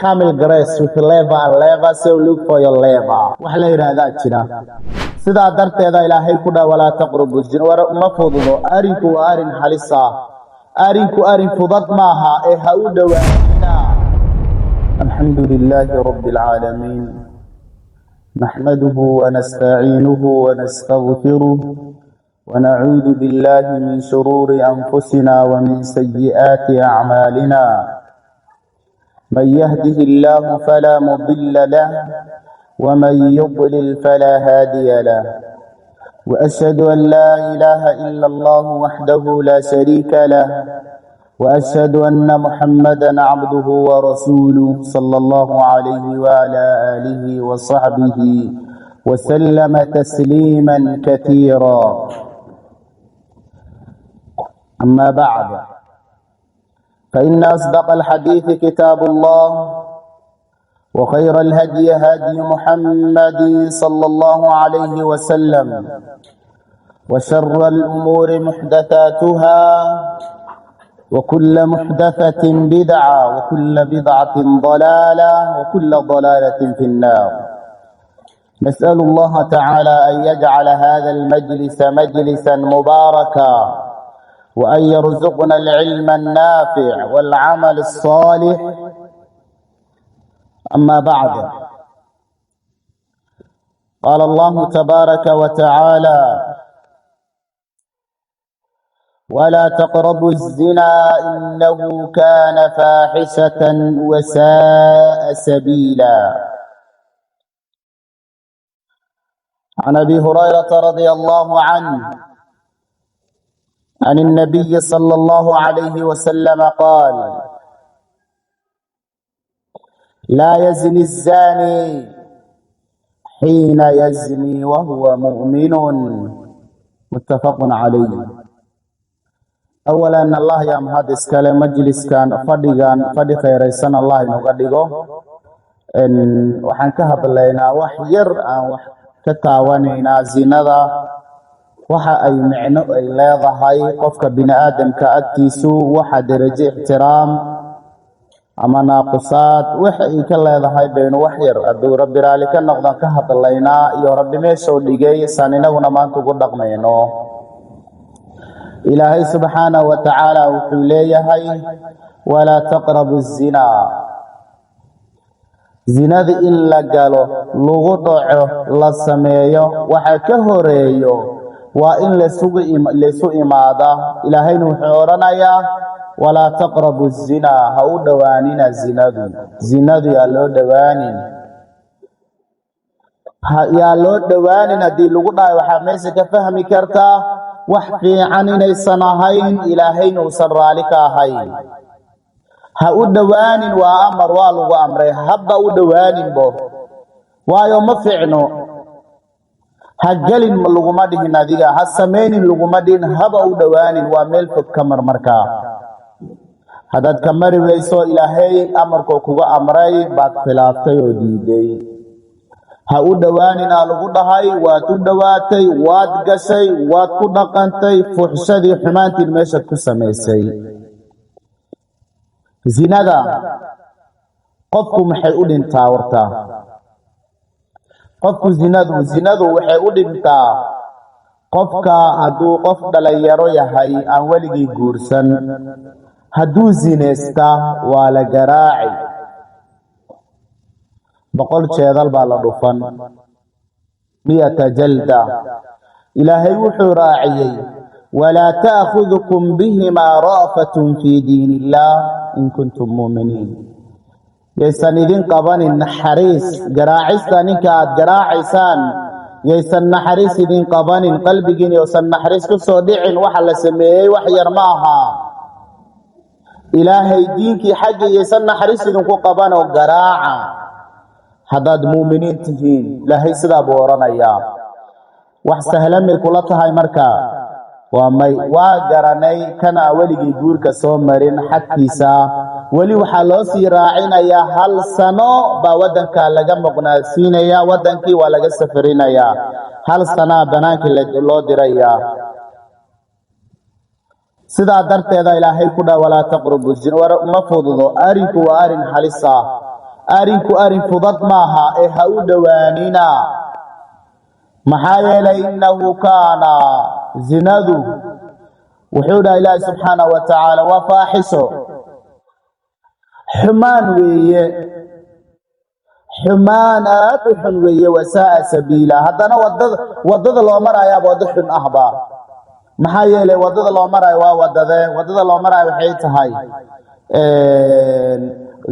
camel grace with leather and leather, so look for your leather. Wax la yiraahdaa jira. Sidaa darteeda Ilaahay ku dhaa walaa taqrabu zina war ma fududo arinku waa arin halisa arinku arin fudud maaha ee ha u dhawaanina. Alhamdulillahi rabbil alamin nahmaduhu wa nasta'inuhu wa nastaghfiruh wa na'udhu billahi min shururi anfusina wa min sayyiati a'malina. من يهده الله فلا مضل له ومن يضلل فلا هادي له وأشهد أن لا إله إلا الله وحده لا شريك له وأشهد أن محمدا عبده ورسوله صلى الله عليه وعلى آله وصحبه وسلم تسليما كثيرا. أما بعد، فإن أصدق الحديث كتاب الله وخير الهدي هدي محمد صلى الله عليه وسلم وشر الأمور محدثاتها وكل محدثة بدعة وكل بدعة ضلالة وكل ضلالة في النار. نسأل الله تعالى أن يجعل هذا المجلس مجلسا مباركا وأن يرزقنا العلم النافع والعمل الصالح. أما بعد، قال الله تبارك وتعالى: ولا تقربوا الزنا إنه كان فاحشة وساء سبيلا. عن أبي هريرة رضي الله عنه عن النبي صلى الله عليه وسلم قال: لا يزني الزاني حين يزني وهو مؤمن. متفق عليه. أولا الله يا مهد اسكال مجلس كان فدي خيريسان الله نقدقه إن وحن كهب لنا وحير كتاوانينا زينة waxa ay micno ay leedahay qofka bini aadamka agtiisu waxa darajo ixtiraam ama naaqusaad waxa ay ka leedahay baynu wax yar aduu rabbi raali ka noqdan ka hadlaynaa iyo rabbi meesho dhigay saninaguna maanta ugu dhaqmayno. ilaahay subhanahu wa ta'ala wuxuu leeyahay wala taqrabu zina. zinada in la galo lagu dhaco la sameeyo waxa ka horeeyo waa in la isu imaada. ilaahayna wuxuu oranayaa wala taqrabu zina, ha u dhawaanina zinadu yaa loo dhawaanin haddii lagu dhahay waxaa meesha ka fahmi kartaa wax fiican inaysan ahayn, ilaahayna uusan raali ka ahayn. ha u dhawaanin waa amar, waa lagu amray, habba u dhawaaninbo waayo ma fiicno. ha gelin laguma dhihin adiga, ha samaynin laguma dhihin, haba u dhawaanin, waa meel fog ka marmarkaa. haddaad ka mari weyso ilaahay amarkoo kuga amray baad khilaaftay oo diiday. ha u dhawaaninaa lagu dhahay, waad u dhawaatay, waad gashay, waad ku dhaqantay fuxshadii xumaantiin meeshaad ku samaysay. zinada qofku maxay u dhintaa warta? qofku zinadu waxay u dhintaa qofka hadduu qof dhalinyaro yahay aan weligii guursan, hadduu zinaysta waa la garaaci, 100 jeedal baa la dhufan, 100 jalda. ilaahay wuxuu raaciyey walaa ta'khudukum bihimaa ra'fatun fii diin illah in kuntum mu'miniin. yaysan idin qabanin naxariis, garaacista ninka aad garaacaysaan yaysan naxariis idin qabanin, qalbigiin yaysan naxariis ku soo dhicin. waxa la sameeyey wax yar ma aha. ilaahay diinkii xagga yaysan naxariis idinku qaban oo garaaca haddaad muuminiin tihiin. ilaahay sidaa buu oranayaa. wax sahlan may kula tahay marka? waa may. waa garanay kana weligii guurka soo marin xadkiisa weli waxaa loo sii raacinayaa 1 sano baa wadanka laga maqnaasiinayaa, wadankii waa laga safarinayaa, 1 sano banaankii loo dirayaa. sidaa darteeda ilaahay ku dhaa walaa taqrabu zina. war ma fududo, arinku waa arin halis ah. arinku arin fudad maaha ee ha u dhowaanina maxaa yeelay innahu kaana zinadu wuxuu dhahay ilaahi subxaanahu wa tacaala waa faaxisho xumaan weeye xumaan aad u xun weeye wasaa'a sabiila haddana waddada loo maraayaaba waddo xun ahba maxaa yeelay waddada loo maraayo waa waddada loo maraayo waxay tahay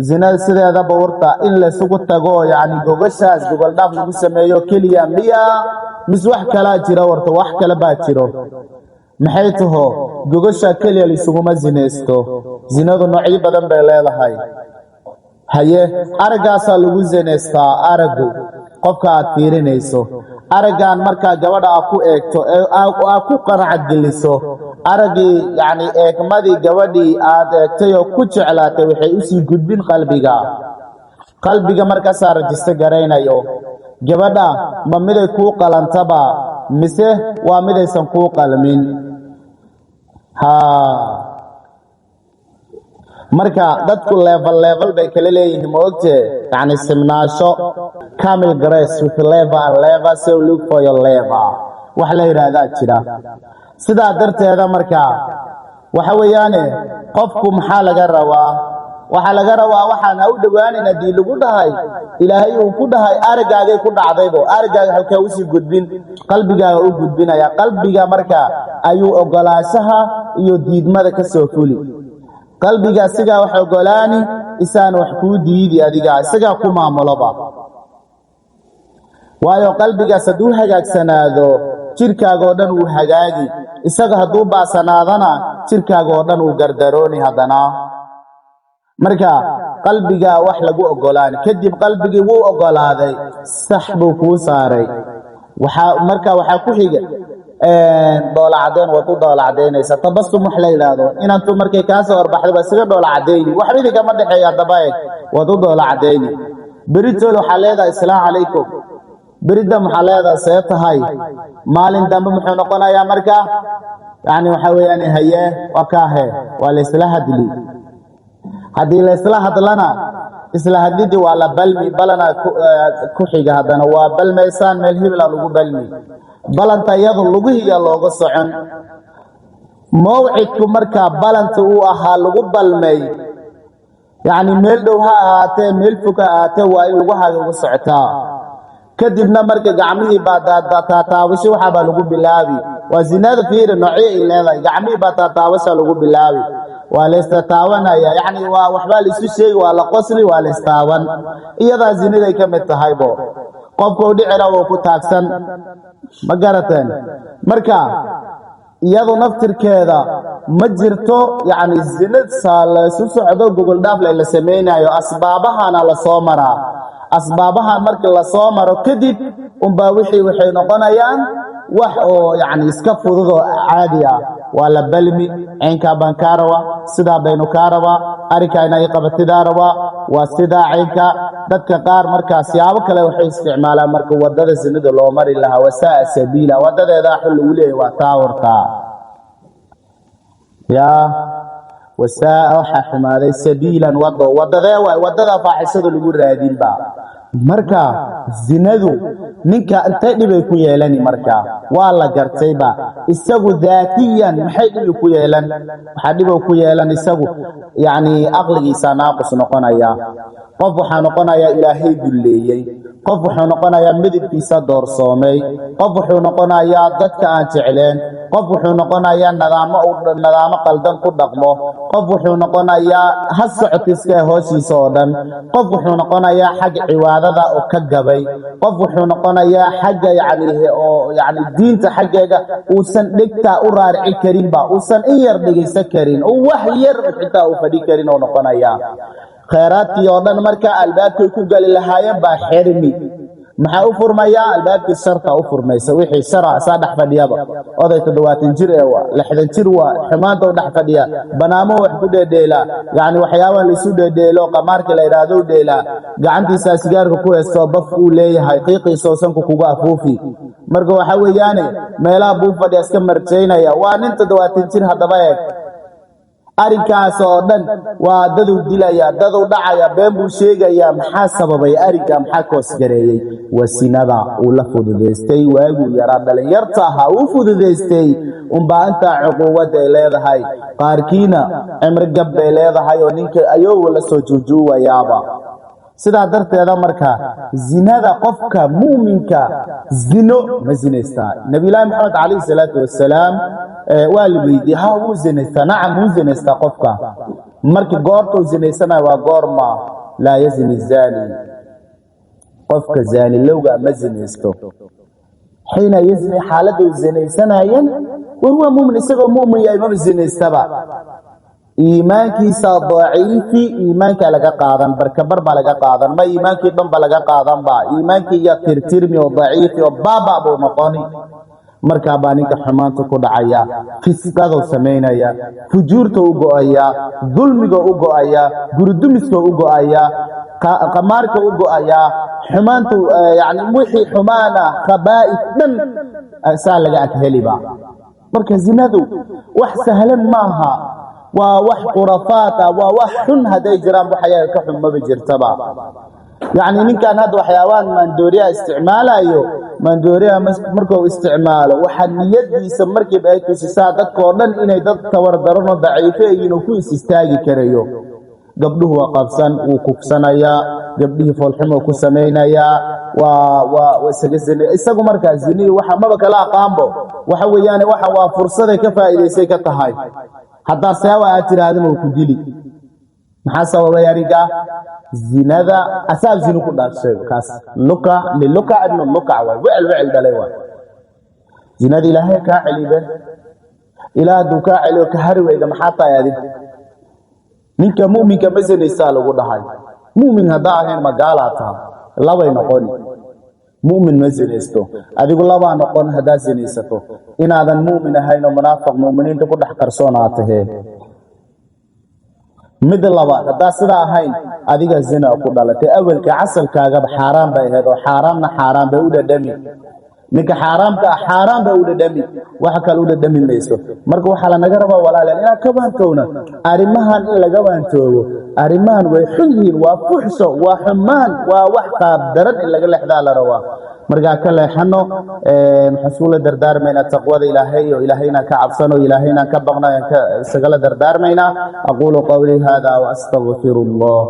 zinada sideedaba warta in laysugu tago yacni gogashaas gogol dhaaf lagu sameeyo keliya miya mis wax kalaa jira warta wax kale baa jiro maxay taho gogasha keliya laysuguma zinaysto zinadu noocyo badan bay leedahay haye araggaasaa lagu zinaystaa araggu qofka aad fiirinayso araggaan markaa gabadha aad ku eegto aad ku qanac geliso araggii yacni eegmadii gabadhii aad eegtay oo ku jeclaatay waxay usii gudbin qalbiga markaasaa rajisto garaynayo gabadha ma miday kuu qalantaba mise waa midaysan kuu qalmin marka dadku level bay kala leeyihiin ma ogtee yacni simnaasho camel grace with level so look for your level wax la yidhaahdaa jira sidaa darteeda marka waxa weeyaane qofku maxaa laga rabaa waxaan ha u dhowaanin haddii lagu dhahay ilaahay uu ku dhahay aragaagay ku dhacdaybo aragaaga halkaa usii gudbin qalbigaaga u gudbinaya qalbiga marka ayuu ogolaanshaha iyo diidmada ka soo fuli qalbiga isagaa wax ogolaani isaan wax kuu diidi adiga isagaa ku maamuloba waayo qalbigaas hadduu hagaagsanaado jirkaagoo dhan uu hagaagi isaga hadduu baasanaadana jirkaagoo dhan uu gardarooni haddana marka qalbiga wax lagu ogolaani kadib qalbigii wuu ogolaaday sax buu kuu saaray waxaa ku xiga dhoola cadeen waad u dhoola cadaynaysa tabasum wax la yidhaahdo inantu markay kaa soo horbaxdaba isaga dhoola cadayni wax midigama dhexeeya haddaba eeg waad u dhoola cadayni beritool waxaa leedahay asalaamu calaykum beridam waxaa leedahay see tahay maalin dambe muxuu noqonayaa marka yacni waxaa weeyaan haye waa kaahe waa laysla hadli haddii laysla hadlana isla hadlidii waa la balmi balana ku xiga haddana waa balmaysaan meel hibla lagu balmi balanta iyadu lugihiya looga socon mawcidku markaa balanta uu ahaa lagu balmay yacni meel dhow ha ahaatee meel fog ha ahaatee waa in lugahaaga uga socotaa kadibna marka gacmihii baa taataabasho waxaabaa lagu bilaabi waa zinada fiiri noocyo ay leedahay gacmihii baa taataabasha lagu bilaabi waa laystaawanaya yacni waa waxbaa laisu sheegi waa la qosli waa laystaawan iyadaa zinaday ka mid tahaybo qofka u dhicina wuu ku taagsan ma garateen marka iyadu naftirkeeda ma jirto yacni zinad saa laysu socdo gogol dhaaf la samaynayo asbaabahana la soo maraa asbaabahan markii la soo maro kadib unbaa waxay noqonayaan wax oo yacni iska fudud oo caadi ah waa la balmi caynkaa baan kaa rabaa sidaa baynu kaa rabaa arrinkaa inay qabatidaa rabaa waa sidaa caynka dadka qaar markaa siyaabo kale waxay isticmaalaan marka waddada zinada loo mari lahaa wasaa'a sabiila waddadeedaa xul lagu leeyahy waa taa hortaa yaa wasaa'a waxaa xumaaday sabiilan waddadee waay waddada faaxishada lagu raadinba marka zinadu ninka intay dhibay ku yeelani marka waa la gartayba isagu daatiyan maxay dhibi ku yeelan waxaa dhibay ku yeelan isagu yacni aqligiisa naaqus noqonaya qof waxaa noqonayaa ilaahay dulleeyey qof wuxuu noqonayaa midabkiisa doorsoomay qof wuxuu noqonayaa dadka aan jecleen qof wuxuu noqonayaa nadaamo qaldan ku dhaqmo qof wuxuu noqonayaa ha socotiska hooshiisa oo dhan qof wuxuu noqonayaa xagga cibaadada oo ka gabay qof wuxuu noqonayaa xagga yacni diinta xaggeega uusan dhegtaa u raarici karinba uusan in yar dhegaysan karin oo wax yar xitaa uu fadhi karin oo noqonayaa khayraadkii oo dhan markaa albaabkay ku gali lahaayeen baa xirmi maxaa u furmayaa albaabkii sharta u furmaysa wixii shara saa dhex fadhiyaba oday 70 jir ee waa 60 jir waa xumaanta u dhex fadhiya banaamo wax ku dheedheelaa yacni waxyaabaha laisu dheedheelo qamaarka la yidhaahdo u dheelaa gacantiisaa sigaarka ku heystoo baf uu leeyahay qiiqiisoo sanku kugu afuufi marka waxaa weeyaane meelaha buu fadhiya iska marjaynaya waa nin 70 jir haddaba eeg arrinkaas oo dhan waa daduu dilaya daduu dhacaya been buu sheegaya maxaa sababay arrinka maxaa koos gareeyay wasinada uu la fududeystay waaguu yaraa dhalinyarta ahaa uu fududeystay unbaa intaa cuquubada ay leedahay qaarkiina cimri gab bay leedahay oo ninka ayuu la soo juujuuwayaaba sidaa darteeda marka zinada qofka muuminka zino ma zinaystaa nabi ilaahi maxamed calayhi salaatu wassalaam waa la weydiiyey ha wuu zinaystaa nacam wuu zinaystaa qofka markii goortuu zinaysanayo waa goorma laa yazni zaani qofka zaani lowga ma zinaysto xiina yazni xaaladuu zinaysanayan waa muumin isagoo muumin yahay ma zinaystaba iimaankiisa daciifi iimaanka laga qaadan barkabar baa laga qaadan ma iimaankii dhan ba laga qaadan ba iimaankii ya tirtirmi oo daciifi oo baaba buu noqoni markaa baa ninka xumaanta ku dhacaya fisqaduu samaynaya fujuurta u go'aya dulmiga u go'aya gurdumiska u go'aya qamaarka u go'aya xumaanta yani wixii xumaana khabaa'is dhan saa laga agheliba marka zinadu wax sahlan maaha waa wax khurafaat waa wax xun haday jiraan waxyaabo ka xun ma jirtaba يعني ninkan hadda waxyaabaan maandooriya isticmaalayo maandooriya markuu isticmaalo waxa niyadiisa markii ay tusisaa dadka oo dhan inay dad tawardarano daciifeeyeen oo ku istaagi karayo gabdhuhu waa qabsan uu kufsanaya gabdhihi foolxumo ku sameynaya waa isagu markaa zini waxa maba kala aqaanbo waxa weeyaan waxa waa fursad ay ka faa'iideysay ka tahay hadda sawa aad tiraahdo ku dili maxaa sababay ariga zinada asaab zinu ku dhaafshay kaas luka ibn luka wa'al dalay waa zinada ilaahay ka celiban ilaa duka celiyo ka harweyda maxaa taayadi ninka muuminka ma zinaysaa lagu dhahay muumin hadaa ahayn magaalata labay noqon muumin ma zinaysto adigu laba noqon hadaa zinaysato inaadan muumin ahayn oo munaafiq muuminiinta ku dhax qarsoonaatay mid labaad hadaa sida ahayn adiga zina ku dhalatay awalka asalkaaga xaraam bay ahayd oo xaraam bay u dhadhami ninka xaraamka xaraam bay u dhadhami waxa kale u dhadhami mayso marka waxa la naga rabaa walaalayaal ina ka baantoona arimahan in laga baantoogo arimahan way xunyiin waa fuxso waa xumaan waa wax qaab darad in laga leexdaa la rabaa marka ka leexano xasuula dardaarmayna taqwada ilaahay iyo ilaahayna ka cabsano ilaahayna ka baqnaa sagala dardaarmayna aqulu qawli hada wa astaghfirullah